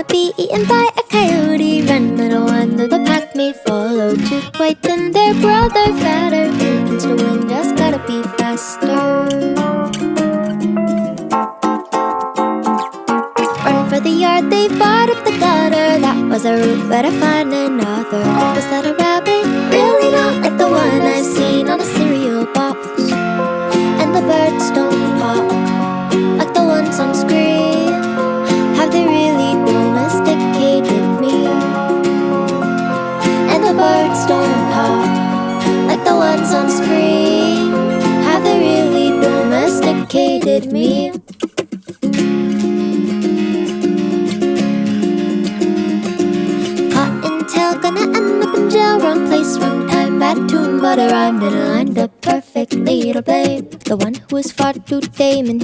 wanna be eaten by a coyote, run little under the pack may follow. Too quiet than their brother, fatter. Who can still win? Just gotta be faster. Run for the yard, they bought up the gutter. That was a route, better find another. Was that a rabbit? Really not like the one I've seen on a cereal box. And the birds don't pop like the ones on screen. Have they really domesticated me? And the birds don't pop like the ones on screen. Have they really domesticated me? Cottontail gonna end up in jail. Wrong place, wrong time, bad tune, but a rhyme didn't line up perfectly to blame the one who was far too tame and